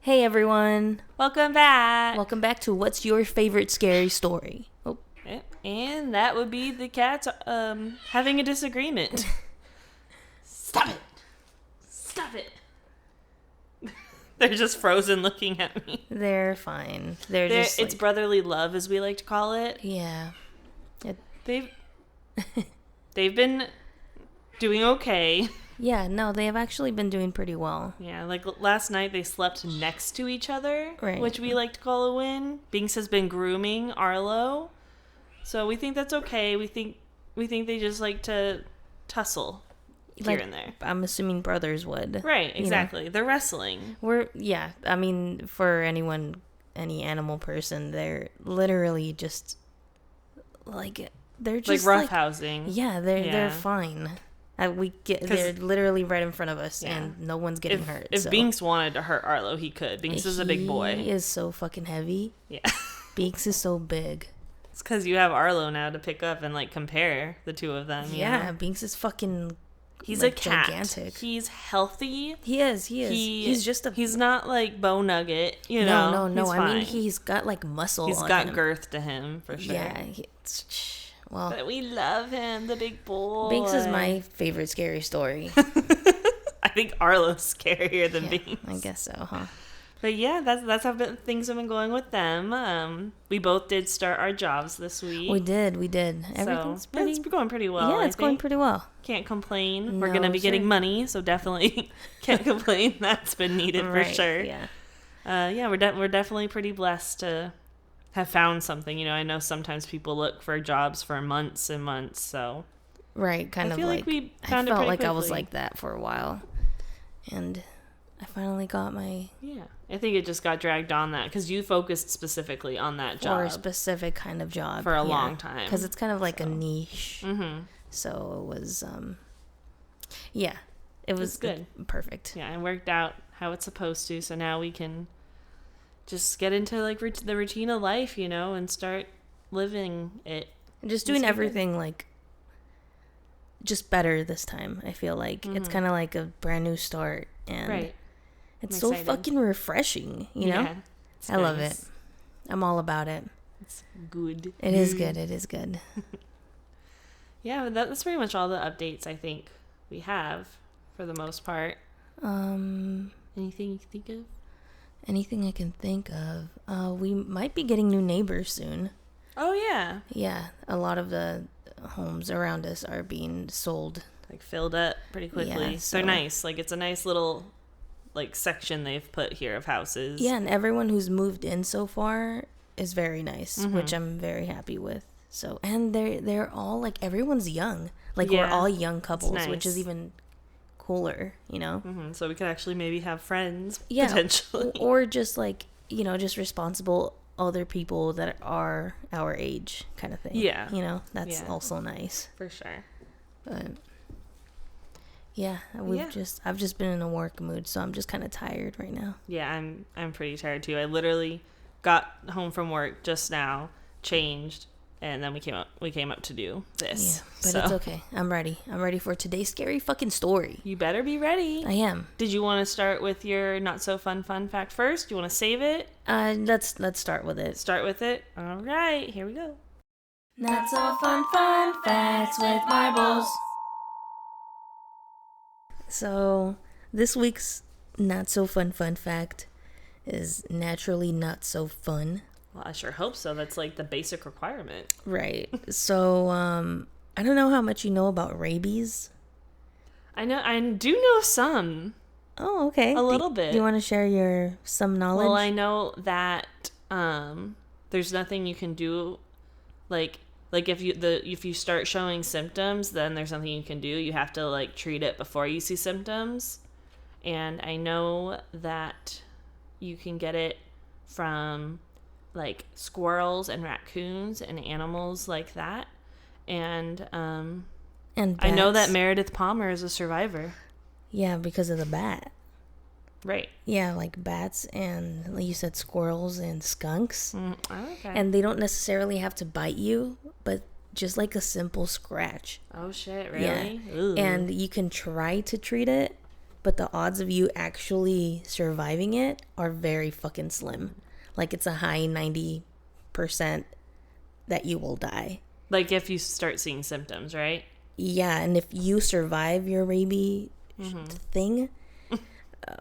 Hey everyone. Welcome back. Welcome back to What's Your Favorite Scary Story? Oh, And that would be the cats having a disagreement. Stop it. Stop it. They're just frozen looking at me. they're fine. They're just It's brotherly love, as we like to call it. Yeah. They've been doing okay. Yeah, no, they have actually been doing pretty well. Yeah, like last night they slept next to each other, Right. which we like to call a win. Binks has been grooming Arlo, so we think that's okay. We think they just like to tussle here and there. I'm assuming brothers would. Right, exactly. They're wrestling. I mean, for any animal person, they're literally just they're just like roughhousing. Yeah, they're fine. They're literally right in front of us, and no one's getting hurt. If Binks wanted to hurt Arlo, he could. Binks is a big boy. He is so fucking heavy. Yeah. Binks is so big. It's because you have Arlo now to pick up and compare the two of them. Yeah, know? Binks is fucking. He's a cat. Gigantic. He's healthy. He is. He's not like Bo Nugget. No. No. I mean, he's got muscle. He's got girth to him for sure. Yeah. But we love him, the big boy. Binks is my favorite scary story. I think Arlo's scarier than Binks. I guess so, huh? But yeah, that's how things have been going with them. We both did start our jobs this week. We did. Everything's it's going pretty well. Yeah, it's going pretty well. Can't complain. We're going to be getting money, so definitely can't complain. That's been needed for sure. Yeah. We're definitely pretty blessed to have found something. I know sometimes people look for jobs for months and months, so right, I felt like I was like that for a while, and I finally got my I think it just got dragged on that because you focused specifically on that job for a specific kind of job for a long time because it's kind of like a niche. Mm-hmm. So it was it was good, perfect. Yeah, and worked out how it's supposed to. So now we can just get into the routine of life, and start living it. And just doing everything just better this time. I feel like it's kind of like a brand new start, and it's so fucking refreshing. Yeah, I love it. I'm all about it. It's good. It is good. It is good. Yeah, that's pretty much all the updates I think we have for the most part. Anything you can think of? Anything I can think of. We might be getting new neighbors soon. Oh, yeah. Yeah, a lot of the homes around us are being sold. Filled up pretty quickly. Yeah, they're nice. It's a nice little, section they've put here of houses. Yeah, and everyone who's moved in so far is very nice, which I'm very happy with. So, and they're all, everyone's young. We're all young couples, which is even cooler, Mm-hmm. So we could actually maybe have friends, potentially. Or just just responsible other people that are our age kind of thing. Yeah. That's also nice. For sure. But yeah, I've just been in a work mood, so I'm just kind of tired right now. Yeah, I'm pretty tired too. I literally got home from work just now, changed, and then we came up to do this. Yeah, but it's okay. I'm ready. I'm ready for today's scary fucking story. You better be ready. I am. Did you want to start with your not so fun fact first? Do you want to save it? Let's start with it. Start with it. All right, here we go. Not so fun facts with marbles. So, this week's not so fun fact is naturally not so fun. Well, I sure hope so. That's the basic requirement. Right. So, I don't know how much you know about rabies. I do know some. Oh, okay. A little bit. Do you want to share some knowledge? Well, I know that there's nothing you can do, if you start showing symptoms, then there's nothing you can do. You have to treat it before you see symptoms. And I know that you can get it from squirrels and raccoons and animals like that. And I know that Meredith Palmer is a survivor. Yeah, because of the bat. Right. Yeah, bats and, like you said, squirrels and skunks. Okay. And they don't necessarily have to bite you, but just a simple scratch. Oh, shit, really? Yeah. And you can try to treat it, but the odds of you actually surviving it are very fucking slim. Like, it's a high 90% that you will die. Like, if you start seeing symptoms, right? Yeah, and if you survive your rabies thing,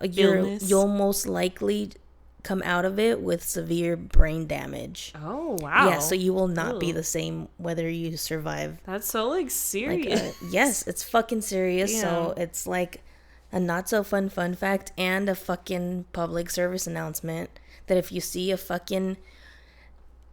you'll most likely come out of it with severe brain damage. Oh, wow. Yeah, so you will not be the same whether you survive. That's so, like, serious. Yes, it's fucking serious. Yeah. So it's like a not so fun fact and a fucking public service announcement that if you see a fucking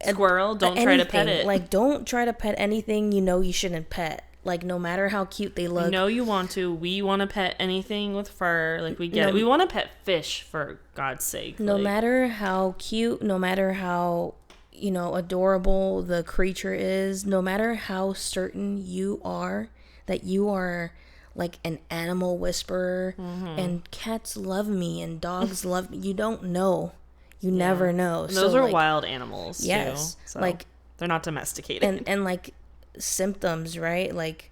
squirrel, don't try to pet it. Like, don't try to pet anything you shouldn't pet. Like, no matter how cute they look. No, you want to. We want to pet anything with fur. Like, we want to pet fish, for God's sake. No matter how cute, no matter how, adorable the creature is, no matter how certain you are that you are, like, an animal whisperer, and cats love me and dogs love me. You don't know. You never know. And those are wild animals, yes, too. So like, they're not domesticated. And like, symptoms, right? Like,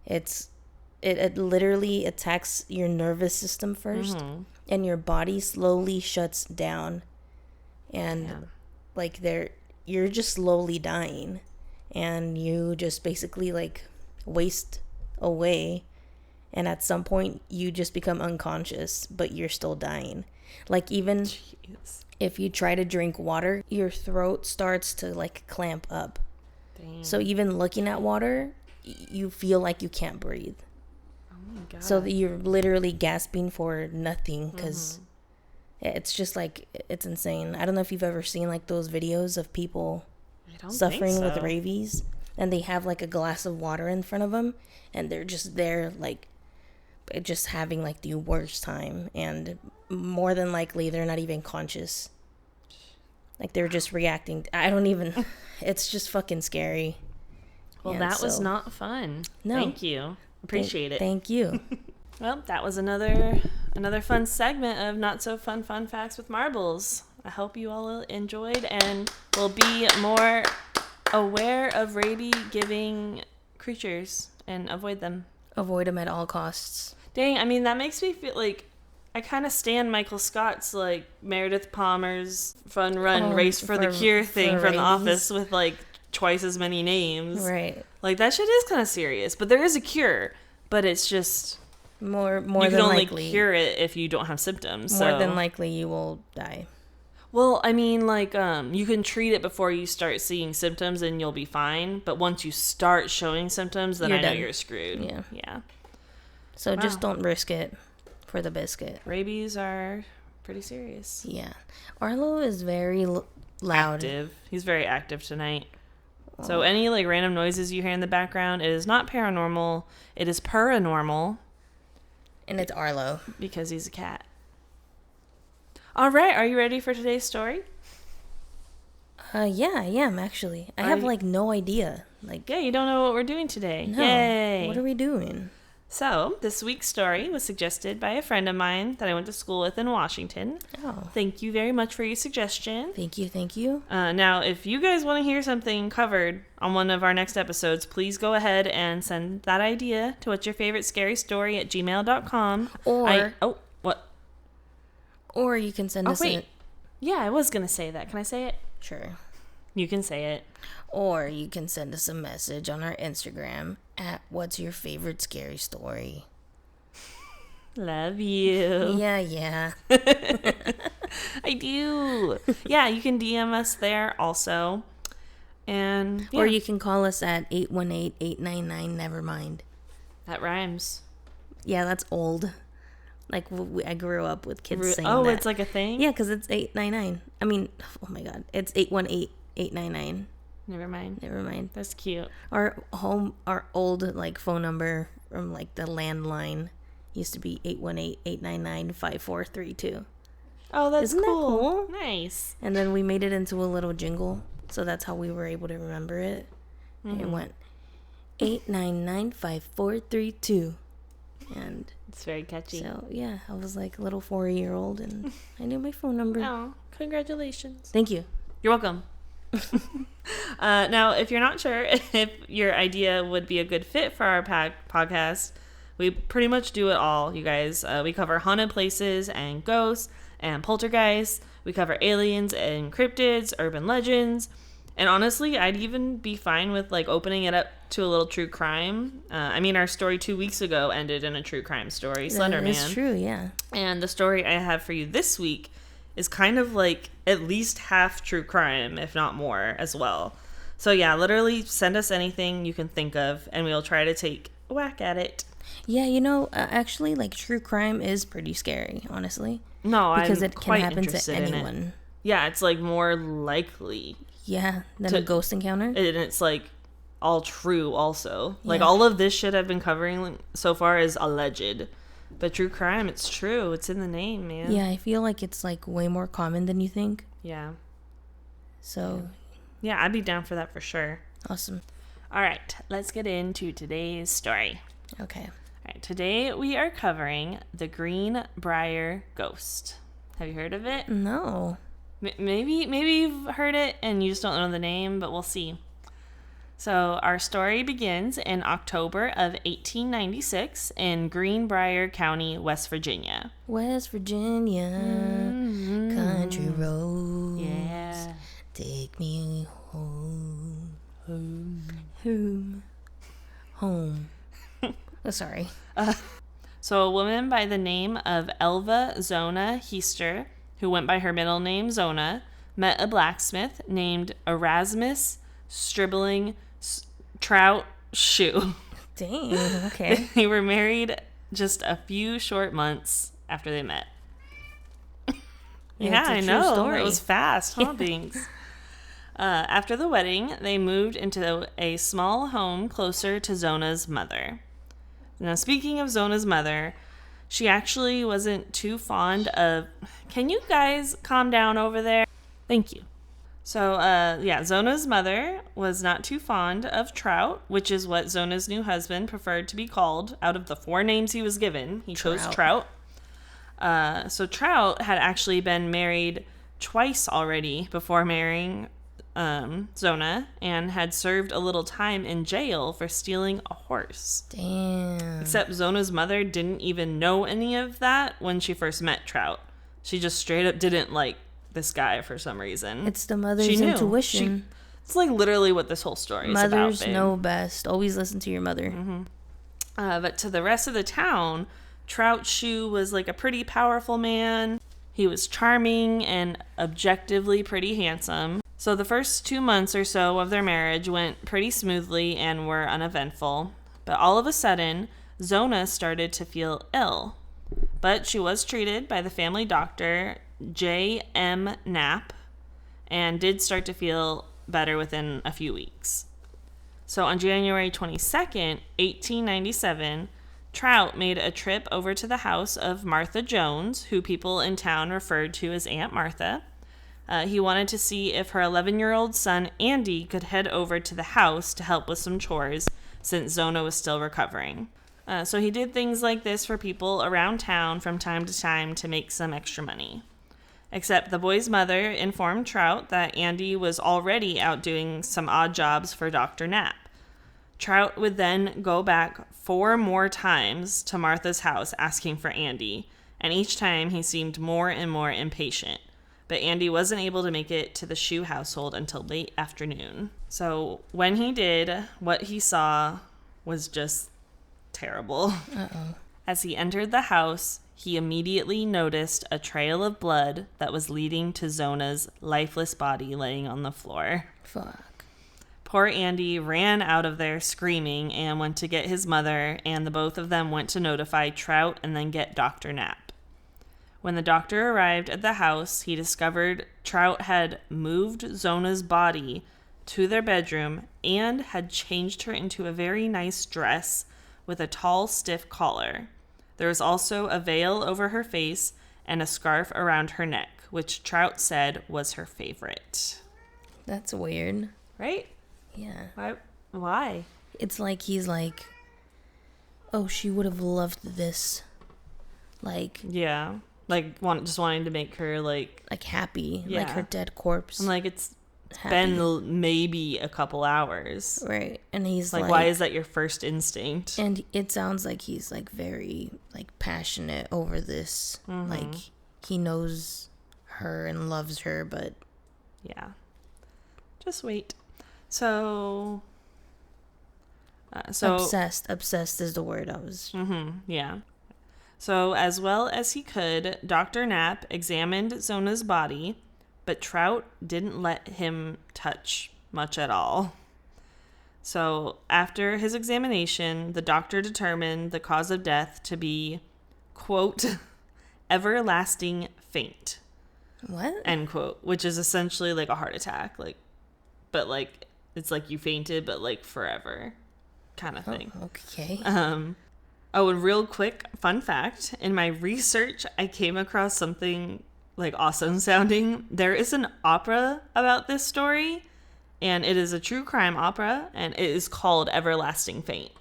it literally attacks your nervous system first, and your body slowly shuts down, and like, you're just slowly dying, and you just basically, like, waste away, and at some point you just become unconscious, but you're still dying. Like, even if you try to drink water, your throat starts to, like, clamp up. Dang. So even looking at water, you feel like you can't breathe. Oh my God. So you're literally gasping for nothing, because it's just, like, it's insane. I don't know if you've ever seen, like, those videos of people suffering with rabies, and they have, like, a glass of water in front of them, and they're just there, like, just having, like, the worst time, and more than likely they're not even conscious. Like, they're just reacting. It's just fucking scary. Well, that was not fun. No. Thank you. Appreciate it. Thank you. Well, that was another fun segment of Not So Fun Facts with Marbles. I hope you all enjoyed and will be more aware of rabies-giving creatures and avoid them. Avoid them at all costs. Dang, I mean, that makes me feel like I kind of stand Michael Scott's, like, Meredith Palmer's fun run race for the cure thing from The Office with, like, twice as many names. Right. Like, that shit is kind of serious. But there is a cure. But it's just more you than can only likely cure it if you don't have symptoms. More than likely you will die. Well, I mean, like, you can treat it before you start seeing symptoms and you'll be fine. But once you start showing symptoms, then I know you're screwed. Yeah. So just don't risk it for the biscuit. Rabies are pretty serious. Yeah. Arlo is very loud. Active. He's very active tonight. So any, like, random noises you hear in the background, it is not paranormal. It is paranormal. And it's Arlo. Because he's a cat. All right. Are you ready for today's story? Yeah, I am, actually. I have, like, no idea. Like, yeah, you don't know what we're doing today. No. Yay. What are we doing? So, this week's story was suggested by a friend of mine that I went to school with in Washington. Oh. Thank you very much for your suggestion. Thank you. Now, if you guys want to hear something covered on one of our next episodes, please go ahead and send that idea to whatsyourfavoritescarystory@gmail.com. What? Or you can send us Yeah, I was going to say that. Can I say it? Sure. You can say it. Or you can send us a message on our Instagram at whatsyourfavoritescarystory. Love you. Yeah. I do. Yeah, you can DM us there also. And Or you can call us at 818-899-nevermind. That rhymes. Yeah, that's old. Like, I grew up with kids saying that. Oh, it's like a thing? Yeah, because it's 899. I mean, oh my God. It's 818-899. Never mind. That's cute. Our old, like, phone number from, like, the landline used to be 818-899-5432. Oh, that's Isn't cool. That cool? Nice. And then we made it into a little jingle, so that's how we were able to remember it. Mm-hmm. It went 899-5432. And it's very catchy. So, yeah, I was like a little 4-year-old, and I knew my phone number. Oh, congratulations. Thank you. You're welcome. Now, if you're not sure if your idea would be a good fit for our podcast, We pretty much do it all, you guys. We cover haunted places and ghosts and poltergeists. We cover aliens and cryptids, urban legends. And honestly, I'd even be fine with like opening it up to a little true crime. I mean, our story 2 weeks ago ended in a true crime story, Slender Man. That's true, yeah. And the story I have for you this week is kind of like at least half true crime, if not more, as well. So yeah, literally send us anything you can think of, and we'll try to take a whack at it. Yeah, actually, like, true crime is pretty scary, honestly. No, because I'm it can quite happen to interested in anyone. it. Yeah, it's like more likely. Yeah, than a ghost encounter. And it's like all true also. Like all of this shit I've been covering so far is alleged. But true crime, it's true. It's in the name, man. Yeah, I feel like it's like way more common than you think. Yeah. So. Yeah, I'd be down for that for sure. Awesome. All right, let's get into today's story. Okay. All right, today we are covering the Greenbrier Ghost. Have you heard of it? No. Maybe you've heard it and you just don't know the name, but we'll see. So our story begins in October of 1896 in Greenbrier County, West Virginia. West Virginia, country roads. Yeah. Take me home. Home. Oh, sorry. So a woman by the name of Elva Zona Heister, who went by her middle name Zona, met a blacksmith named Erasmus Stribling Trout Shoe. Dang, okay. They were married just a few short months after they met. Yeah, I know. Story. It was fast, huh, Binks? After the wedding, they moved into a small home closer to Zona's mother. Now, speaking of Zona's mother, she actually wasn't too fond of... Can you guys calm down over there? Thank you. So, Zona's mother was not too fond of Trout, which is what Zona's new husband preferred to be called. Out of the 4 names he was given, he chose Trout. So Trout had actually been married twice already before marrying Zona, and had served a little time in jail for stealing a horse. Damn. Except Zona's mother didn't even know any of that when she first met Trout. She just straight up didn't like this guy for some reason. It's the mother's intuition. It's like literally what this whole story is about. Mothers know best. Always listen to your mother. Mm-hmm. But to the rest of the town, Trout Shoe was like a pretty powerful man. He was charming and objectively pretty handsome. So the first 2 months or so of their marriage went pretty smoothly and were uneventful. But all of a sudden, Zona started to feel ill. But she was treated by the family doctor, J.M. Knapp, and did start to feel better within a few weeks. So on January 22nd, 1897, Trout made a trip over to the house of Martha Jones, who people in town referred to as Aunt Martha. He wanted to see if her 11-year-old son, Andy, could head over to the house to help with some chores, since Zona was still recovering. So he did things like this for people around town from time to time to make some extra money. Except the boy's mother informed Trout that Andy was already out doing some odd jobs for Dr. Knapp. Trout would then go back 4 more times to Martha's house asking for Andy, and each time he seemed more and more impatient. But Andy wasn't able to make it to the Shoe household until late afternoon. So when he did, what he saw was just terrible. Uh-oh. As he entered the house, he immediately noticed a trail of blood that was leading to Zona's lifeless body laying on the floor. Fuck. Poor Andy ran out of there screaming and went to get his mother, and the both of them went to notify Trout and then get Dr. Knapp. When the doctor arrived at the house, he discovered Trout had moved Zona's body to their bedroom and had changed her into a very nice dress with a tall, stiff collar. There was also a veil over her face and a scarf around her neck, which Trout said was her favorite. That's weird. Right? Yeah. Why? It's like he's like, oh, she would have loved this. Like... Yeah. Like, just wanting to make her, like... Like, happy. Yeah. Like her dead corpse. I'm like, it's been maybe a couple hours. Right. And he's like, why is that your first instinct? And it sounds like he's like very like passionate over this. Mm-hmm. Like he knows her and loves her, but yeah. Just wait. So obsessed is the word I was. Yeah. So as well as he could, Dr. Knapp examined Zona's body, but Trout didn't let him touch much at all. So after his examination, the doctor determined the cause of death to be, quote, everlasting faint. What? End quote. Which is essentially like a heart attack, but it's like you fainted, but like forever, kind of thing. Oh, okay. Oh, and real quick fun fact: in my research, I came across something like awesome sounding. There is an opera about this story, and it is a true crime opera, and it is called Everlasting Faint.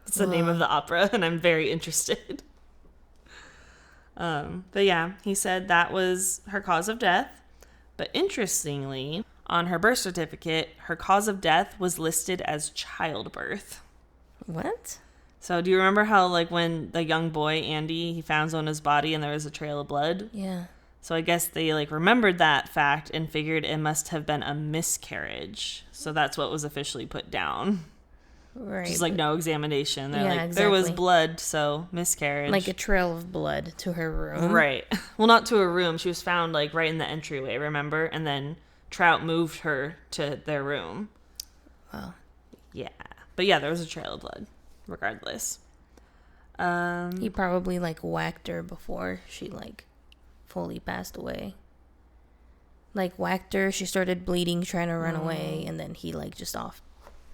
It's the name of the opera, and I'm very interested. But yeah, he said that was her cause of death. But interestingly, on her birth certificate, her cause of death was listed as childbirth. What? So do you remember how, like, when the young boy, Andy, he found Zona's body and there was a trail of blood? Yeah. So I guess they, like, remembered that fact and figured it must have been a miscarriage. So that's what was officially put down. Right. Just, like, no examination. They're like, exactly. There was blood, so miscarriage. Like a trail of blood to her room. Right. Well, not to her room. She was found, like, right in the entryway, remember? And then Trout moved her to their room. Wow. Yeah. But, yeah, there was a trail of blood. Regardless. He probably like whacked her before she like fully passed away. Like whacked her, she started bleeding, trying to run away, and then he like just off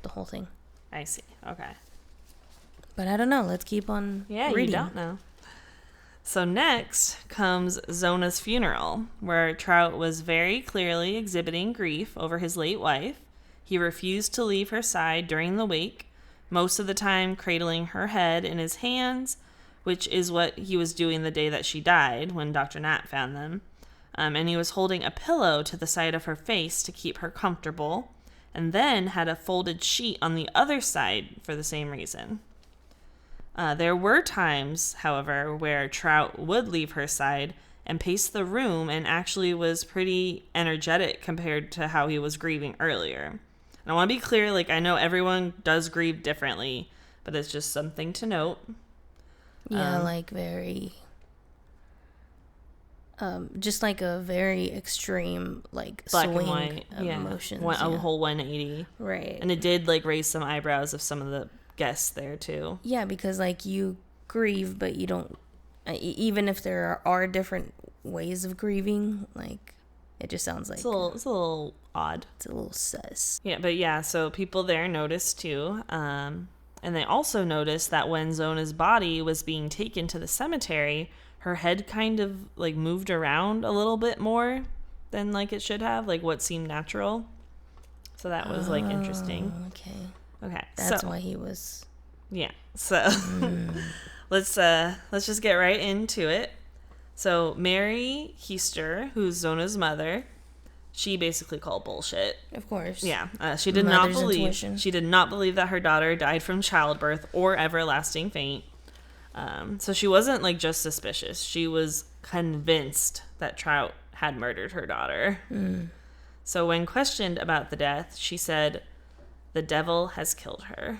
the whole thing. I see. Okay. But I don't know. Let's keep on reading. You don't know. So next comes Zona's funeral, where Trout was very clearly exhibiting grief over his late wife. He refused to leave her side during the wake, most of the time cradling her head in his hands, which is what he was doing the day that she died when Dr. Knapp found them. And he was holding a pillow to the side of her face to keep her comfortable, and then had a folded sheet on the other side for the same reason. There were times, however, where Trout would leave her side and pace the room and actually was pretty energetic compared to how he was grieving earlier. And I want to be clear, like, I know everyone does grieve differently, but it's just something to note. Yeah, like very, just like a very extreme, like, black swing and white of emotions. A whole 180. Right. And it did, like, raise some eyebrows of some of the guests there, too. Yeah, because, like, you grieve, but you don't, even if there are different ways of grieving, like, it just sounds like... It's a little odd. It's a little sus. Yeah, but yeah, so people there noticed too. And they also noticed that when Zona's body was being taken to the cemetery, her head kind of like moved around a little bit more than like it should have, like what seemed natural. So that was like interesting. Okay. That's why he was... Yeah. So let's just get right into it. So Mary Heister, who's Zona's mother, she basically called bullshit. Of course. Yeah. She did not believe that her daughter died from childbirth or everlasting faint. So she wasn't like just suspicious. She was convinced that Trout had murdered her daughter. So when questioned about the death, she said, "The devil has killed her."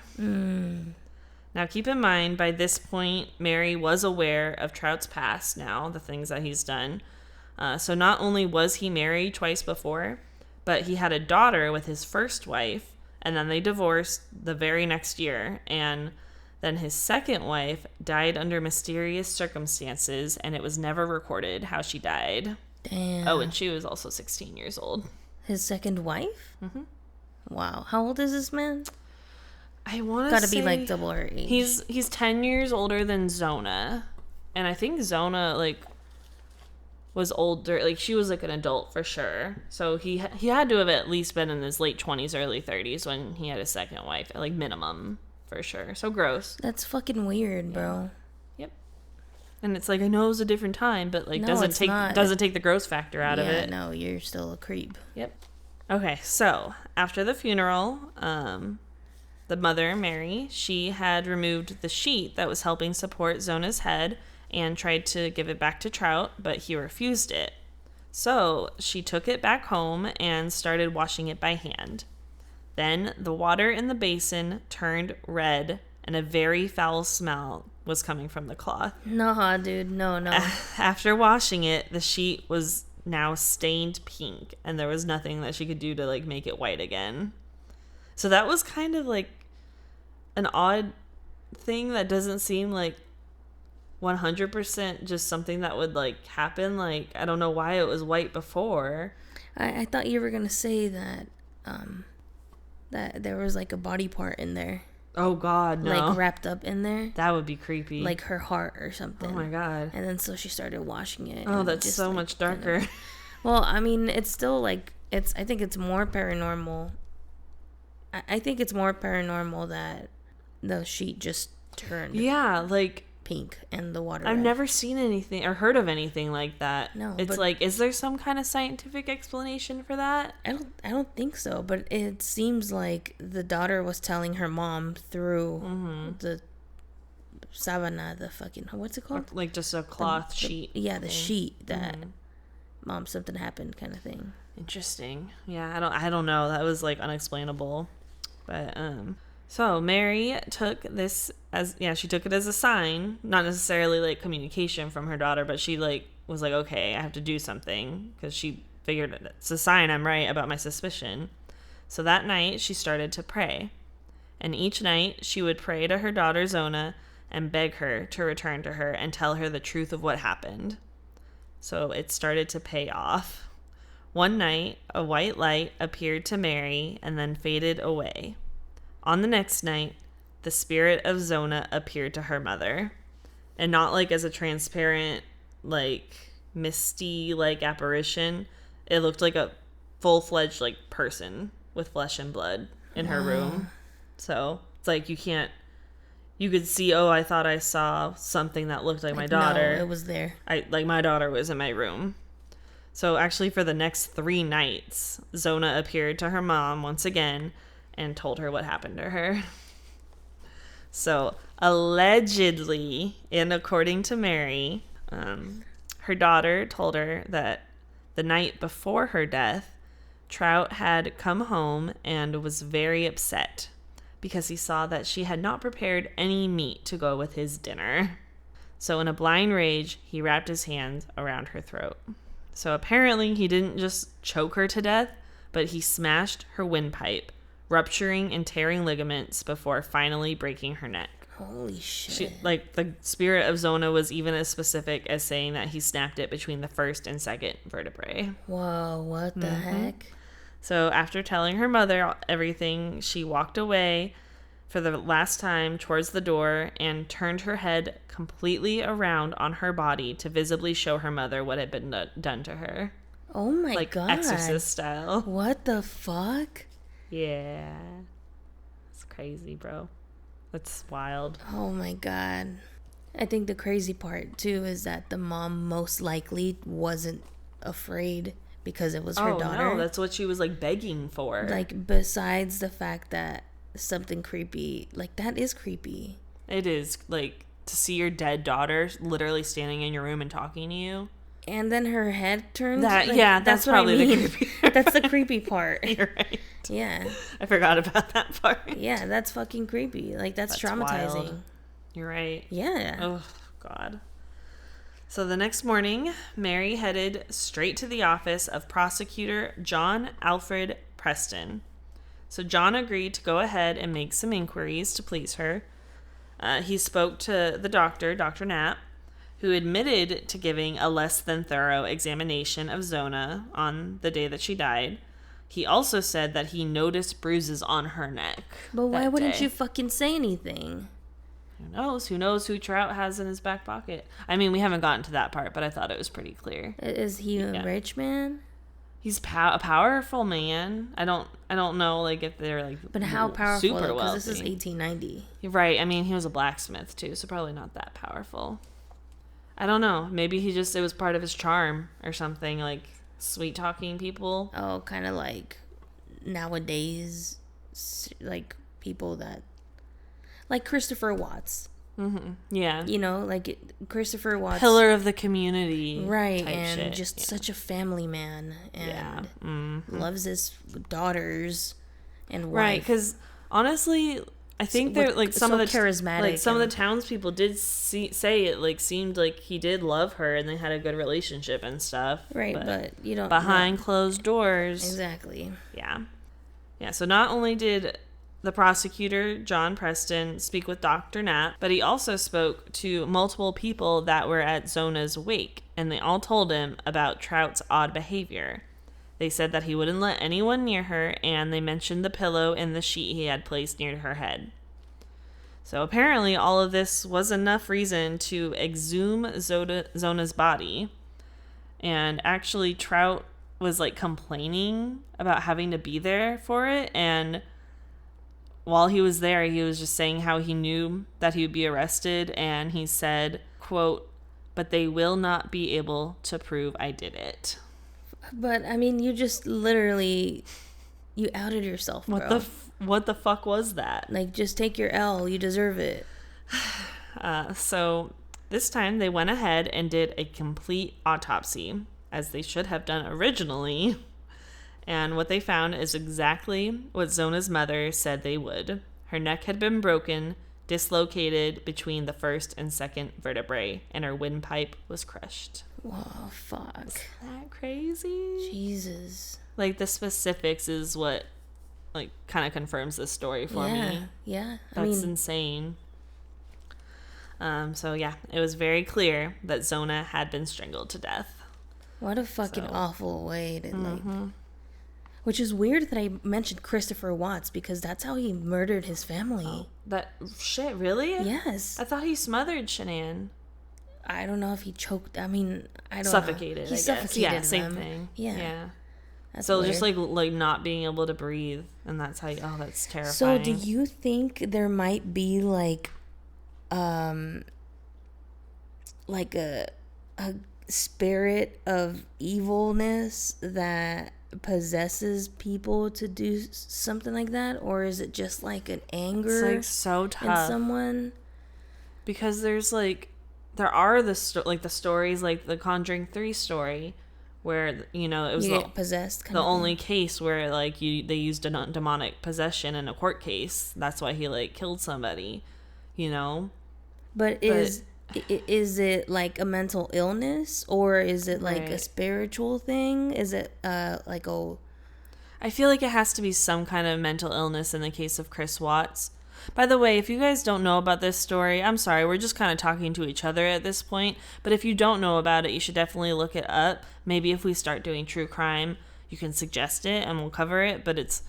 Now, keep in mind, by this point, Mary was aware of Trout's past now, the things that he's done. So not only was he married twice before, but he had a daughter with his first wife, and then they divorced the very next year. And then his second wife died under mysterious circumstances, and it was never recorded how she died. Damn. Oh, and she was also 16 years old. His second wife? Mm-hmm. Wow. How old is this man? I want to say... Gotta be like double her age. He's 10 years older than Zona. And I think Zona, like, was older. Like, she was, like, an adult for sure. So he had to have at least been in his late 20s, early 30s when he had his second wife. Like, minimum, for sure. So gross. That's fucking weird, bro. Yep. And it's like, I know it was a different time, but, like, no, doesn't take the gross factor out of it. Yeah, no, you're still a creep. Yep. Okay, so after the funeral, the mother, Mary, she had removed the sheet that was helping support Zona's head and tried to give it back to Trout, but he refused it. So she took it back home and started washing it by hand. Then the water in the basin turned red and a very foul smell was coming from the cloth. No, dude, no. After washing it, the sheet was now stained pink and there was nothing that she could do to like make it white again. So that was kind of like an odd thing that doesn't seem like 100% just something that would like happen. Like, I don't know why it was white before. I thought you were gonna say that that there was like a body part in there. Oh God, no. Like wrapped up in there. That would be creepy. Like her heart or something. Oh my God. And then so she started washing it. Oh, that's so much darker. Well, I mean, it's still like, I think it's more paranormal. I think it's more paranormal that the sheet just turned like pink and the water I've red. never seen anything or heard of anything like that. No, it's like, is there some kind of scientific explanation for that? I don't think so, but it seems like the daughter was telling her mom through the sabana, the fucking, what's it called? Like just a cloth sheet. Yeah, the sheet that mom, something happened kind of thing. Interesting. Yeah, I don't know. That was like unexplainable. But so Mary took this as she took it as a sign, not necessarily like communication from her daughter, but she like was like, okay, I have to do something because she figured it's a sign I'm right about my suspicion. So that night she started to pray. And each night she would pray to her daughter Zona and beg her to return to her and tell her the truth of what happened. So it started to pay off. One night, a white light appeared to Mary and then faded away. On the next night, the spirit of Zona appeared to her mother. And not like as a transparent, like misty, like apparition. It looked like a full-fledged like person with flesh and blood in her room. So it's like you could see, I thought I saw something that looked like my daughter. No, it was there. My daughter was in my room. So actually for the next 3 nights, Zona appeared to her mom once again and told her what happened to her. So allegedly, and according to Mary, her daughter told her that the night before her death, Trout had come home and was very upset because he saw that she had not prepared any meat to go with his dinner. So in a blind rage, he wrapped his hands around her throat. So apparently he didn't just choke her to death, but he smashed her windpipe, rupturing and tearing ligaments before finally breaking her neck. Holy shit. The spirit of Zona was even as specific as saying that he snapped it between the first and second vertebrae. Whoa, what the heck? So after telling her mother everything, she walked away for the last time towards the door and turned her head completely around on her body to visibly show her mother what had been done to her. Oh my God. Like Exorcist style. What the fuck? Yeah. It's crazy, bro. That's wild. Oh my God. I think the crazy part too is that the mom most likely wasn't afraid because it was her daughter. No, that's what she was like begging for. Like besides the fact that something creepy, like that is creepy. It is, like, to see your dead daughter literally standing in your room and talking to you. And then her head turned. That's probably the creepy part. That's the creepy part. You're right. Yeah. I forgot about that part. Yeah, that's fucking creepy. Like, that's traumatizing. Wild. You're right. Yeah. Oh, God. So the next morning, Mary headed straight to the office of Prosecutor John Alfred Preston. So John agreed to go ahead and make some inquiries to please her. He spoke to the doctor, Dr. Knapp, who admitted to giving a less than thorough examination of Zona on the day that she died. He also said that he noticed bruises on her neck. But why wouldn't you fucking say anything? Who knows? Who knows who Trout has in his back pocket? I mean, we haven't gotten to that part, but I thought it was pretty clear. Is he a rich man? He's a powerful man. I don't know, like, if they're, like, but how powerful? Super wealthy. Because this is 1890. Right. I mean, he was a blacksmith, too, so probably not that powerful. I don't know. Maybe it was part of his charm or something, like, sweet-talking people. Oh, kind of like nowadays, like people that, like Christopher Watts. Mm-hmm. Yeah. You know, like Christopher Watts. Pillar of the community. Right. Type And shit. just such a family man. And Mm-hmm. loves his daughters and wife. Right. Because honestly, I think they're like some of the charismatic. Like some of the townspeople did say it like seemed like he did love her and they had a good relationship and stuff. Right. But you don't. Behind closed doors. Exactly. Yeah. Yeah. So not only did the prosecutor, John Preston, speak with Dr. Knapp, but he also spoke to multiple people that were at Zona's wake, and they all told him about Trout's odd behavior. They said that he wouldn't let anyone near her, and they mentioned the pillow and the sheet he had placed near her head. So apparently all of this was enough reason to exhume Zona's body, and actually Trout was like complaining about having to be there for it, and while he was there, he was just saying how he knew that he would be arrested, and he said, quote, "But they will not be able to prove I did it." But, I mean, you just literally, you outed yourself, bro. What the fuck was that? Like, just take your L. You deserve it. So this time they went ahead and did a complete autopsy, as they should have done originally. And what they found is exactly what Zona's mother said they would. Her neck had been broken, dislocated between the first and second vertebrae, and her windpipe was crushed. Whoa, fuck. Isn't that crazy? Jesus. Like, the specifics is what, like, kind of confirms this story for me. Yeah. That's insane. So, yeah, it was very clear that Zona had been strangled to death. What a fucking awful way to, like... Which is weird that I mentioned Christopher Watts, because that's how he murdered his family. Oh, that shit, really? Yes. I thought he smothered Shanann. I don't know if he choked. I mean, I don't suffocated, know. He I suffocated guess. Yeah, them. same thing. Yeah. That's so weird. just like not being able to breathe, and that's how that's terrifying. So do you think there might be like a spirit of evilness that possesses people to do something like that, or is it just like an anger? It's like so tough in someone, because there are the stories like the Conjuring 3 story where it was get possessed. The only case where like they used a demonic possession in a court case. That's why he like killed somebody, But is it like a mental illness, or is it like right. a spiritual thing? Is it like a... I feel like it has to be some kind of mental illness in the case of Chris Watts. By the way, if you guys don't know about this story, I'm sorry, we're just kind of talking to each other at this point. But if you don't know about it, you should definitely look it up. Maybe if we start doing true crime, you can suggest it and we'll cover it. But it's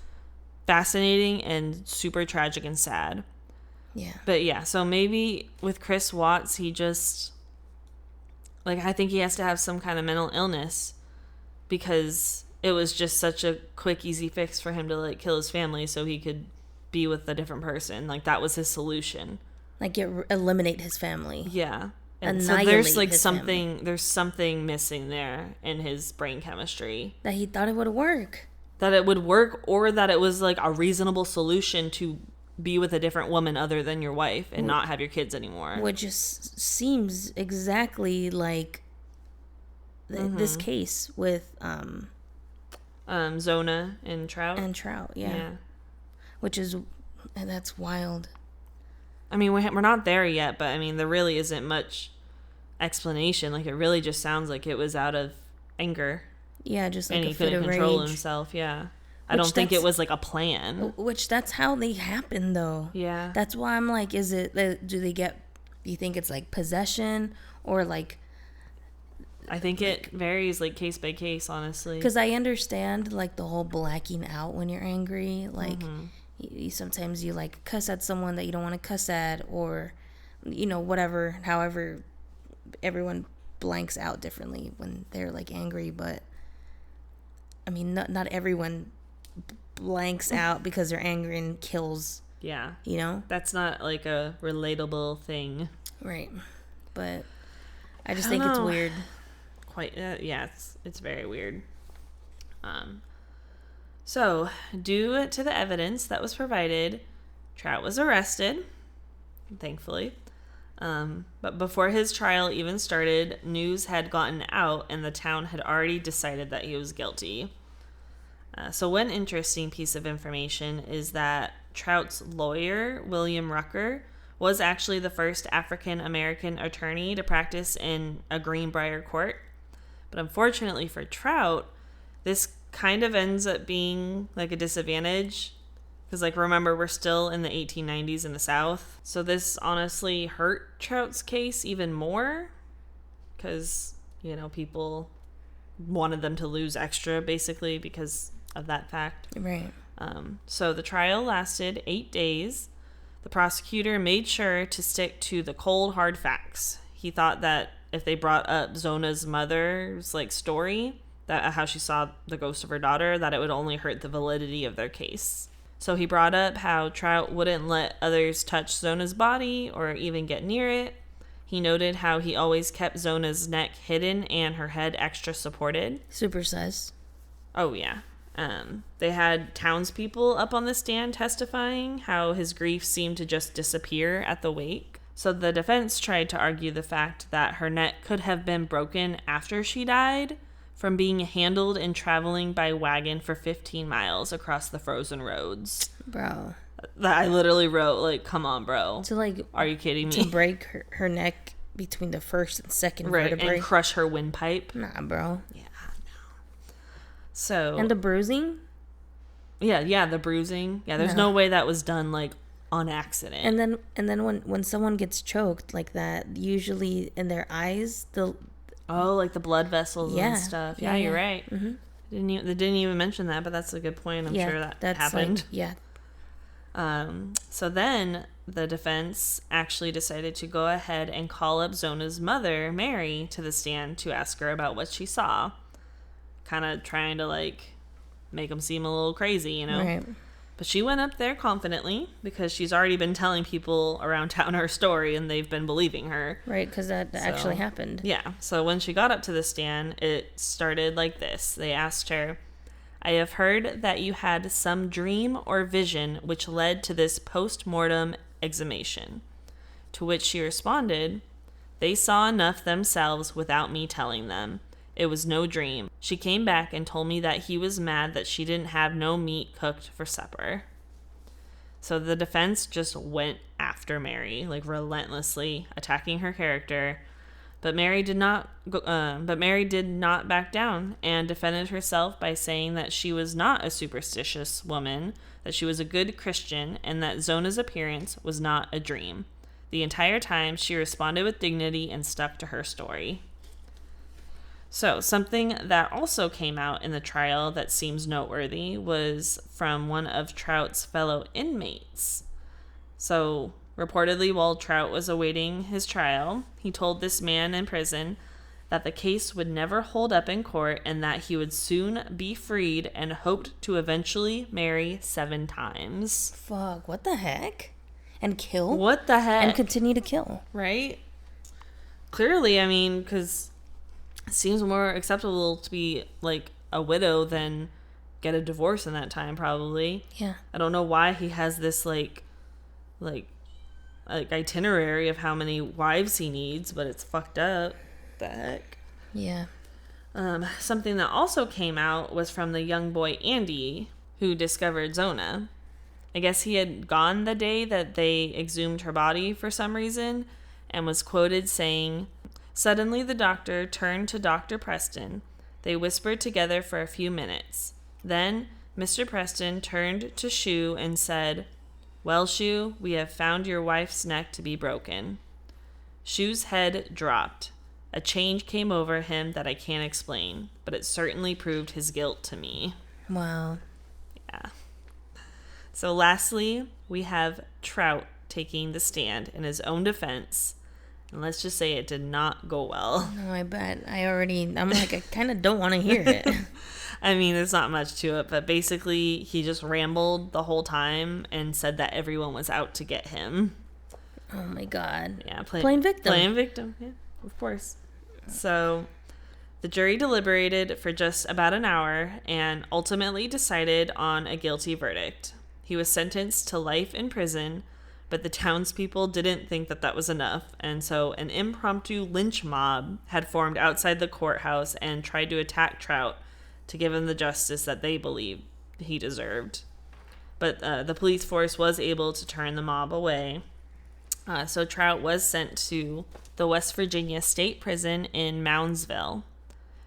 fascinating and super tragic and sad. Yeah. But yeah, so maybe with Chris Watts, he just, like, I think he has to have some kind of mental illness, because it was just such a quick, easy fix for him to, like, kill his family so he could be with a different person. Like, that was his solution. Like, eliminate his family. Yeah. And so there's something missing there in his brain chemistry. That he thought it would work. That it would work, or that it was, like, a reasonable solution to be with a different woman other than your wife and not have your kids anymore. Which just seems exactly like this case with Zona and Trout. Yeah. That's wild. I mean, we're not there yet, but I mean, there really isn't much explanation. Like, it really just sounds like it was out of anger. Yeah, just like and a fit of rage. And he couldn't control himself, yeah. I don't think it was like a plan. Which that's how they happen, though. Yeah. That's why I'm like, do you think it's like possession, or like... I think it varies like case by case, honestly. Because I understand like the whole blacking out when you're angry. Like sometimes you like cuss at someone that you don't want to cuss at, or whatever. However, everyone blanks out differently when they're like angry. But I mean, not everyone blanks out because they're angry and kills. Yeah. That's not like a relatable thing. Right. But I just think it's weird. Yeah, it's very weird. So, due to the evidence that was provided, Trout was arrested, thankfully. But before his trial even started, news had gotten out and the town had already decided that he was guilty. So one interesting piece of information is that Trout's lawyer, William Rucker, was actually the first African-American attorney to practice in a Greenbrier court. But unfortunately for Trout, this kind of ends up being like a disadvantage. Because, like, remember, we're still in the 1890s in the South. So this honestly hurt Trout's case even more. Because, you know, people wanted them to lose extra, basically, because of that fact. Right. So the trial lasted 8 days. The prosecutor made sure to stick to the cold, hard facts. He thought that if they brought up Zona's mother's, like, story, that how she saw the ghost of her daughter, that it would only hurt the validity of their case. So he brought up how Trout wouldn't let others touch Zona's body or even get near it. He noted how he always kept Zona's neck hidden and her head extra supported. Super sus. Oh, yeah. They had townspeople up on the stand testifying how his grief seemed to just disappear at the wake. So the defense tried to argue the fact that her neck could have been broken after she died from being handled and traveling by wagon for 15 miles across the frozen roads. Bro. I literally wrote, like, come on, bro. To, like... Are you kidding me? To break her neck between the first and second vertebrae. And crush her windpipe. Nah, bro. Yeah, no. So... And the bruising? Yeah, the bruising. Yeah, there's no way that was done, like, on accident. And then when someone gets choked like that, usually in their eyes, Oh, like the blood vessels and stuff. Yeah, you're right. Mm-hmm. They didn't even mention that, but that's a good point. I'm sure that happened. So then the defense actually decided to go ahead and call up Zona's mother, Mary, to the stand to ask her about what she saw. Kind of trying to, like, make them seem a little crazy, you know? Right. But she went up there confidently because she's already been telling people around town her story and they've been believing her. Right, because that actually happened. Yeah. So when she got up to the stand, it started like this. They asked her, "I have heard that you had some dream or vision which led to this post-mortem exhumation." To which she responded, "They saw enough themselves without me telling them. It was no dream. She came back and told me that he was mad that she didn't have no meat cooked for supper." So the defense just went after Mary, like relentlessly attacking her character. But Mary did not back down and defended herself by saying that she was not a superstitious woman, that she was a good Christian, and that Zona's appearance was not a dream. The entire time, she responded with dignity and stuck to her story. So, something that also came out in the trial that seems noteworthy was from one of Trout's fellow inmates. So, reportedly, while Trout was awaiting his trial, he told this man in prison that the case would never hold up in court and that he would soon be freed and hoped to eventually marry 7 times. Fuck, what the heck? And kill? What the heck? And continue to kill. Right? Clearly, I mean, because it seems more acceptable to be, like, a widow than get a divorce in that time, probably. Yeah. I don't know why he has this, like itinerary of how many wives he needs, but it's fucked up. The heck? Yeah. Something that also came out was from the young boy Andy, who discovered Zona. I guess he had gone the day that they exhumed her body for some reason, and was quoted saying, "Suddenly the doctor turned to Dr. Preston. They whispered together for a few minutes. Then Mr. Preston turned to Shue and said, 'Well, Shue, we have found your wife's neck to be broken.' Shue's head dropped. A change came over him that I can't explain, but it certainly proved his guilt to me." Wow. Yeah. So lastly, we have Trout taking the stand in his own defense. And let's just say it did not go well. No, I bet. I'm like, I kind of don't want to hear it. I mean, there's not much to it, but basically he just rambled the whole time and said that everyone was out to get him. Oh my God. Yeah, playing victim. Playing victim, yeah, of course. So The jury deliberated for just about an hour and ultimately decided on a guilty verdict. He was sentenced to life in prison, but the townspeople didn't think that was enough, and so an impromptu lynch mob had formed outside the courthouse and tried to attack Trout to give him the justice that they believed he deserved. But the police force was able to turn the mob away. So Trout was sent to the West Virginia State Prison in Moundsville.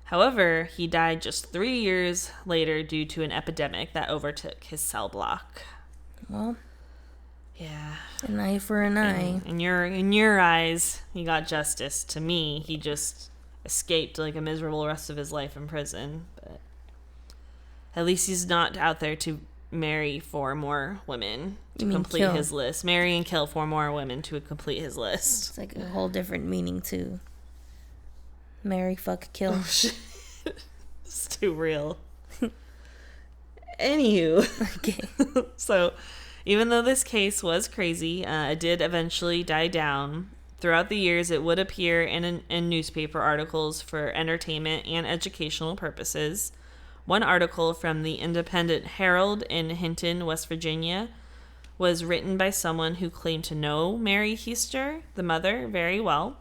However, he died just 3 years later due to an epidemic that overtook his cell block. Well, yeah, an eye for an eye. In your eyes, he got justice. To me, he just escaped like a miserable rest of his life in prison. But at least he's not out there to marry 4 more women to complete his list. Marry and kill 4 more women to complete his list. It's like a whole different meaning too. Marry, fuck, kill. Oh, shit. It's too real. Anywho. Okay. So, even though this case was crazy, it did eventually die down. Throughout the years, it would appear in newspaper articles for entertainment and educational purposes. One article from the Independent Herald in Hinton, West Virginia, was written by someone who claimed to know Mary Heister, the mother, very well.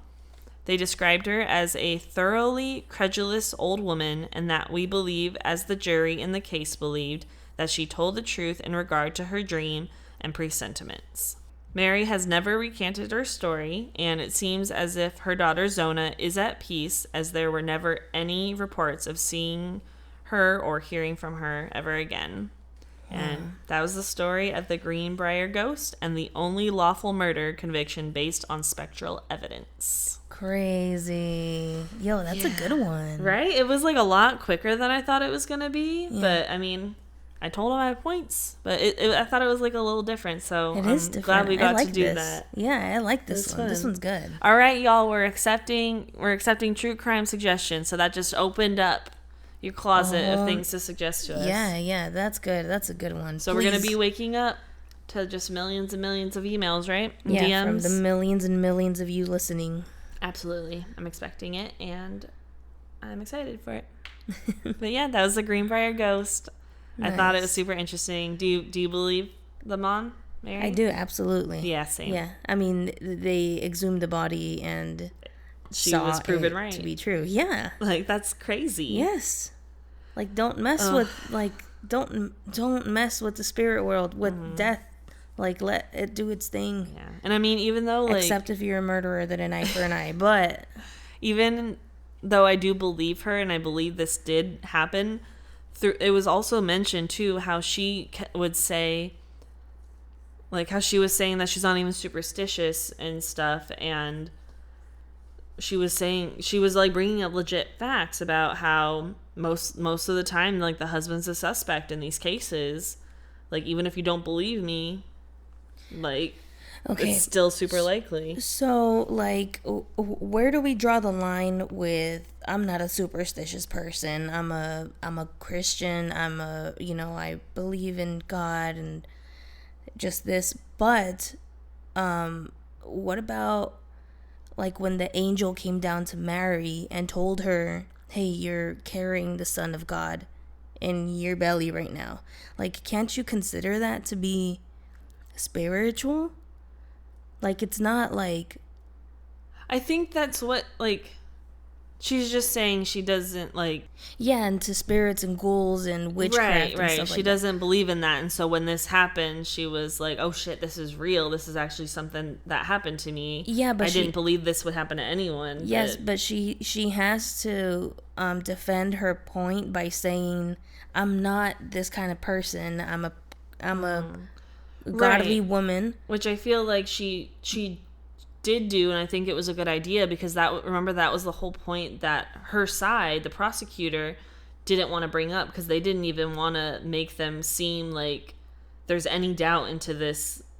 They described her as a thoroughly credulous old woman, and that we believe, as the jury in the case believed, that she told the truth in regard to her dream and presentiments. Mary has never recanted her story, and it seems as if her daughter Zona is at peace, as there were never any reports of seeing her or hearing from her ever again. And that was the story of the Greenbrier Ghost and the only lawful murder conviction based on spectral evidence. Crazy. Yo, that's a good one. Right? It was like a lot quicker than I thought it was going to be. Yeah. But, I mean, I told all my points. But I thought it was like a little different. So it is different. Glad we got to do that. Yeah, I like this one. This one's good. All right, y'all. We're accepting true crime suggestions. So that just opened up your closet of things to suggest to us. Yeah, that's good. That's a good one. So Please. We're going to be waking up to just millions and millions of emails, right? And yeah, DMs. From the millions and millions of you listening. Absolutely. I'm expecting it, and I'm excited for it. But yeah, that was the Greenbrier Ghost. Nice. I thought it was super interesting. Do you believe the mom, Mary? I do, absolutely. Yeah, same. Yeah, I mean, they exhumed the body and she was proven right to be true. Yeah, like that's crazy. Yes, like don't mess with don't mess with the spirit world with death. Like let it do its thing. Yeah, and I mean, even though except if you're a murderer, then an eye for an eye. But even though I do believe her, and I believe this did happen, it was also mentioned too how she would say, like how she was saying that she's not even superstitious and stuff, and she was like bringing up legit facts about how most of the time, like, the husband's a suspect in these cases. Like, even if you don't believe me, like, it's still super likely. So, like, where do we draw the line with, I'm not a superstitious person, I'm a Christian, I believe in God and just this, but what about, like, when the angel came down to Mary and told her, hey, you're carrying the Son of God in your belly right now. Like, can't you consider that to be spiritual? Like, it's not like... I think that's what, like... She's just saying she doesn't, like... Yeah, into spirits and ghouls and witchcraft and stuff like She doesn't believe in that. And so when this happened, she was like, oh shit, this is real. This is actually something that happened to me. Yeah, but I didn't believe this would happen to anyone. Yes, but she has to defend her point by saying, I'm not this kind of person. I'm a godly woman. Which I feel like she did do, and I think it was a good idea, because that was the whole point that her side, the prosecutor, didn't want to bring up, because they didn't even want to make them seem like there's any doubt into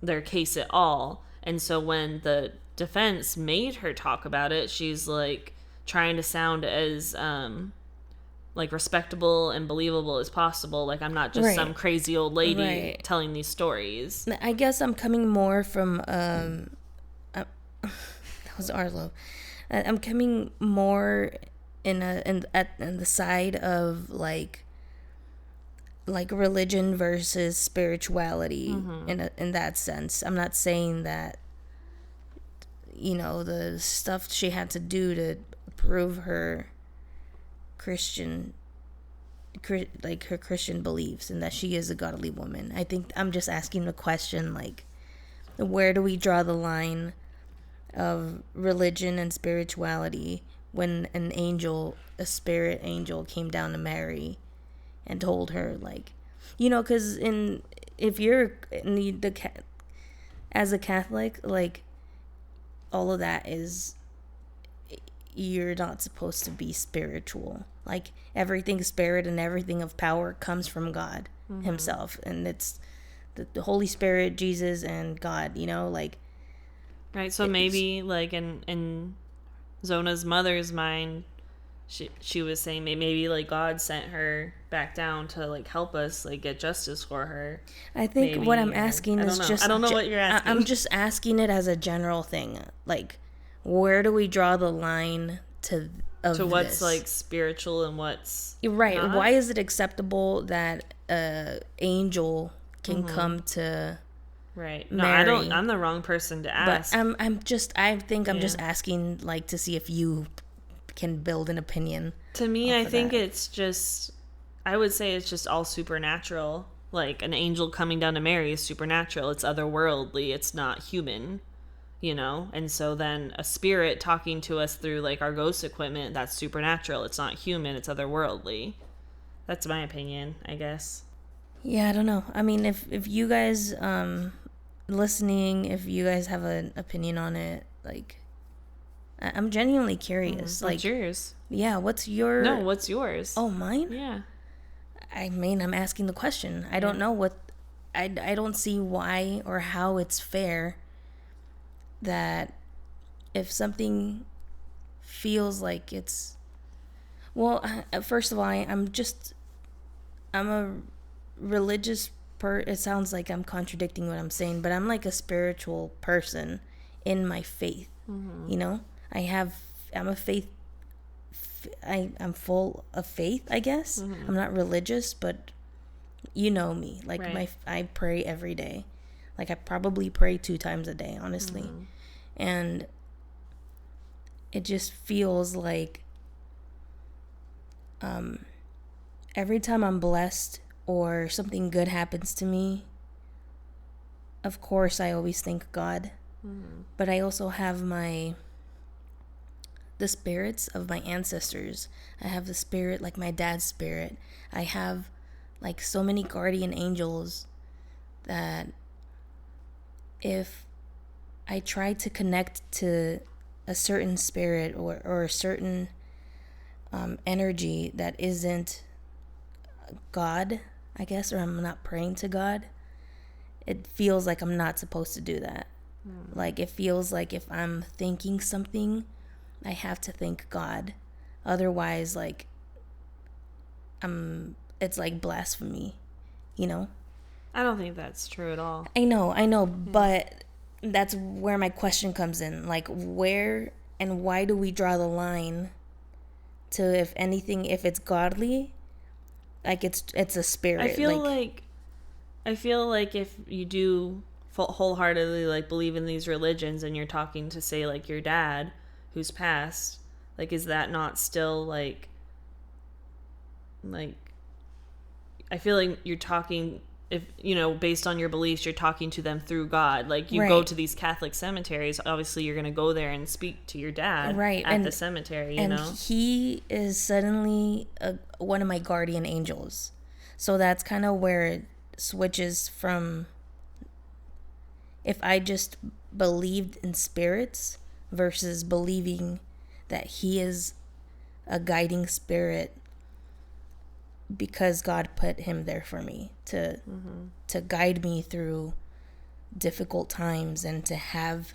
their case at all. And so when the defense made her talk about it, she's like trying to sound as like respectable and believable as possible. Like, I'm not just some crazy old lady telling these stories. I guess I'm coming more from that was Arlo. I'm coming more in the side of like religion versus spirituality, in that sense. I'm not saying that, the stuff she had to do to prove her Christian beliefs and that she is a godly woman. I think I'm just asking the question, like, where do we draw the line of religion and spirituality when a spirit angel came down to Mary and told her, like, because if you're as a Catholic, like, all of that is, you're not supposed to be spiritual. Like, everything spirit and everything of power comes from God himself, and it's the Holy Spirit, Jesus, and God, like, right. So maybe, like, in Zona's mother's mind, she was saying maybe, like, God sent her back down to, like, help us, like, get justice for her. I think maybe, what I'm asking is just... I don't know what you're asking. I'm just asking it as a general thing. Like, where do we draw the line to what's this? Like, spiritual and what's right? not? Why is it acceptable that angel can come to right? No, Mary? I'm the wrong person to ask. But I'm just asking, like, to see if you can build an opinion. To me, I think it's just, I would say it's just all supernatural. Like, an angel coming down to Mary is supernatural. It's otherworldly. It's not human, And so then a spirit talking to us through, like, our ghost equipment, that's supernatural. It's not human. It's otherworldly. That's my opinion, I guess. Yeah, I don't know. I mean, if you guys listening, if you guys have an opinion on it, like, I'm genuinely curious. What's yours? Yeah, what's your... No, what's yours? Oh, mine? Yeah. I mean, I'm asking the question. I don't know what... I don't see why or how it's fair that if something feels like it's... Well, first of all, I'm a religious it sounds like I'm contradicting what I'm saying, but I'm like a spiritual person in my faith, I'm a faith. I'm full of faith, I guess. I'm not religious, but you know me. Like, right. I pray every day. Like, I probably pray 2 times a day, honestly. And it just feels like every time I'm blessed or something good happens to me, of course I always thank God. But I also have the spirits of my ancestors. I have the spirit, like my dad's spirit. I have, like, so many guardian angels that if I try to connect to a certain spirit or a certain energy that isn't God, I guess, or I'm not praying to God, it feels like I'm not supposed to do that. Like, it feels like if I'm thinking something, I have to thank God. Otherwise, like, it's like blasphemy, I don't think that's true at all. I know, but that's where my question comes in. Like, where and why do we draw the line to, if anything, if it's godly, like, it's a spirit? I feel like if you do wholeheartedly, like, believe in these religions and you're talking to, say, like, your dad who's passed, like, is that not still like I feel like you're talking, if based on your beliefs, you're talking to them through God. Like, you go to these Catholic cemeteries, obviously you're going to go there and speak to your dad at the cemetery, and he is suddenly one of my guardian angels. So that's kind of where it switches from, if I just believed in spirits versus believing that he is a guiding spirit because God put him there for me to guide me through difficult times and to have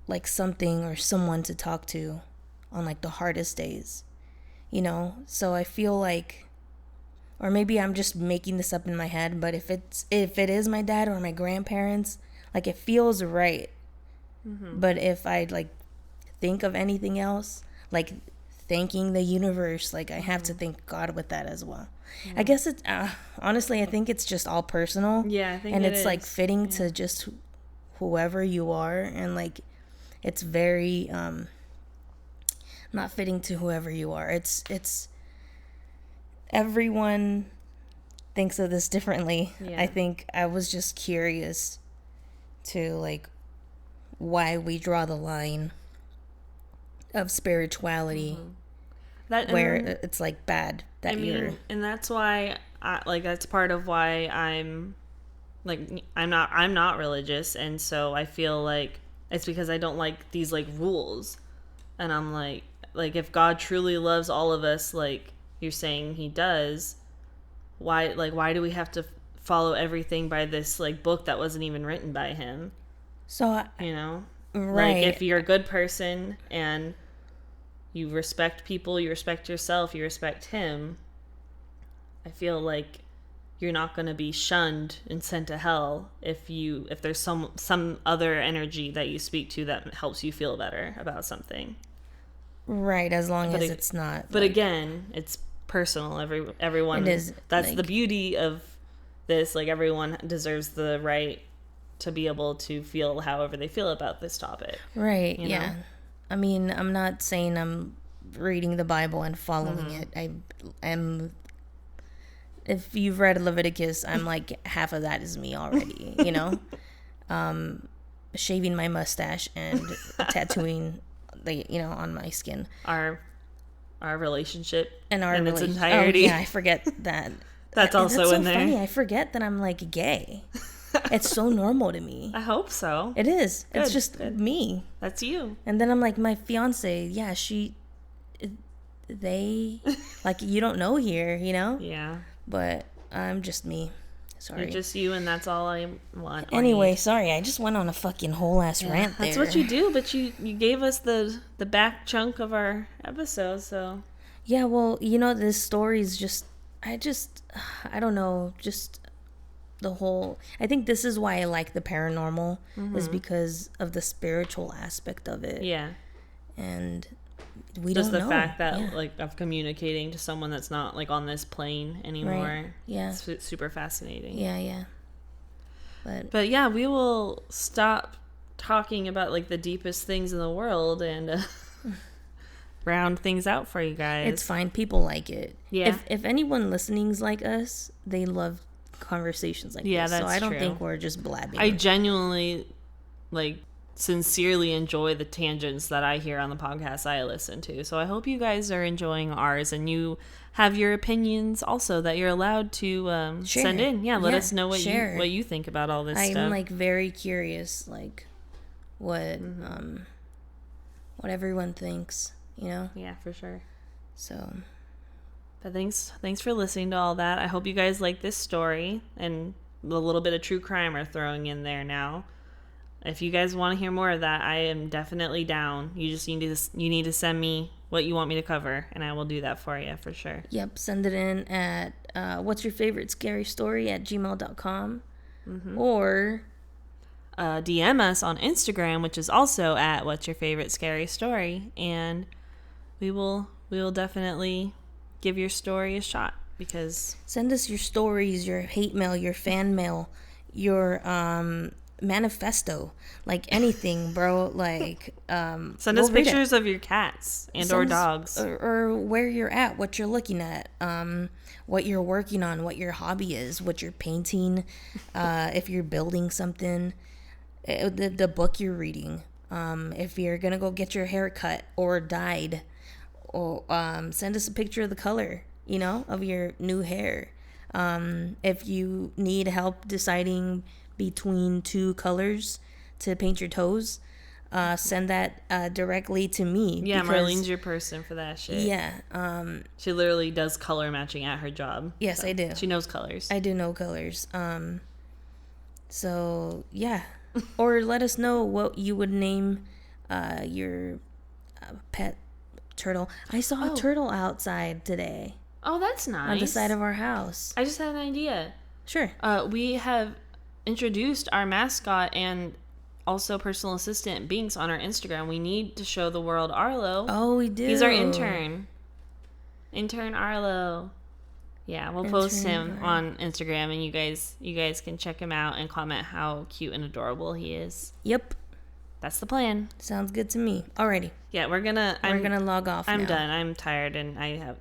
like something or someone to talk to on, like, the hardest days, so I feel like, or maybe I'm just making this up in my head, but if it is my dad or my grandparents, like, it feels right. But if I, like, think of anything else, like thanking the universe, like I have to thank God with that as well. I guess it's honestly, I think it's just all personal. Yeah, I think and it it's is. like fitting to just whoever you are, and like it's very not fitting to whoever you are. It's everyone thinks of this differently. Yeah. I think I was just curious to like why we draw the line of spirituality where it's like bad that and that's why that's part of why I'm not religious, and so I feel like it's because I don't like these like rules, and I'm like if God truly loves all of us, like you're saying he does, why do we have to follow everything by this like book that wasn't even written by him? So right, like if you're a good person and you respect people, you respect yourself, you respect him, I feel like you're not going to be shunned and sent to hell if there's some other energy that you speak to that helps you feel better about something. Right, as long as it's not. But again, it's personal. Everyone. It is. That's like, the beauty of this. Like everyone deserves the right to be able to feel however they feel about this topic. Right. You know? I mean, I'm not saying I'm reading the Bible and following it. I am. If you've read Leviticus, I'm like half of that is me already. You know, shaving my mustache and tattooing, on my skin. Our relationship and its entirety. Oh, yeah, I forget that. That's also in there. Funny. I forget that I'm like gay. It's so normal to me. I hope so. It is. Good. It's just me. That's you. And then I'm like, my fiance, they like, you don't know here, you know? Yeah. But I'm just me. Sorry. You're just you, and that's all I want. Anyway, sorry, I just went on a fucking whole ass rant there. That's what you do, but you gave us the back chunk of our episode, so. Yeah, well, this story is just, I don't know, just the whole, I think this is why I like the paranormal, is because of the spiritual aspect of it. Yeah. And we just don't know. Just the fact that, like, of communicating to someone that's not, like, on this plane anymore. Right. Yeah. It's super fascinating. Yeah, yeah. But yeah, we will stop talking about, like, the deepest things in the world and round things out for you guys. It's fine. People like it. Yeah. If anyone listening's like us, they love conversations like this. That's so I don't true. think we're just blabbing. I genuinely, like, sincerely enjoy the tangents that I hear on the podcast I listen to. So I hope you guys are enjoying ours, and you have your opinions also that you're allowed to send in. Yeah, let us know what you think about all this stuff. I'm like very curious, like what everyone thinks, Yeah, for sure. So, but thanks for listening to all that. I hope you guys like this story and the little bit of true crime we're throwing in there now. If you guys want to hear more of that, I am definitely down. You just need to send me what you want me to cover, and I will do that for you for sure. Yep, send it in at whatsyourfavoritescarystory@gmail.com or DM us on Instagram, which is also at whatsyourfavoritescarystory, and we will definitely give your story a shot, because send us your stories, your hate mail, your fan mail, your manifesto, like anything, bro. Like send us pictures of your cats and or dogs, or where you're at, what you're looking at, what you're working on, what your hobby is, what you're painting, if you're building something, the book you're reading, if you're gonna go get your hair cut or dyed, or send us a picture of the color of your new hair. If you need help deciding between two colors to paint your toes, send that directly to me. Yeah, Marlene's your person for that shit. Yeah. She literally does color matching at her job. Yes, so I do. She knows colors. I do know colors. So, yeah. Or let us know what you would name your pet turtle. I saw a turtle outside today. Oh, that's nice. On the side of our house. I just had an idea. Sure. We have introduced our mascot, and also personal assistant Binks on our Instagram. We need to show the world Arlo. Oh, we do. He's our intern. Intern Arlo. Yeah, we'll post him on Instagram, and you guys can check him out and comment how cute and adorable he is. Yep. That's the plan. Sounds good to me. Alrighty. Yeah, we're gonna log off. I'm done. I'm tired, and I have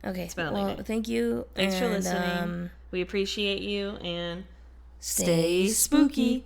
Okay. It's been a late night. Thank you. Thanks for listening. We appreciate you, and stay spooky.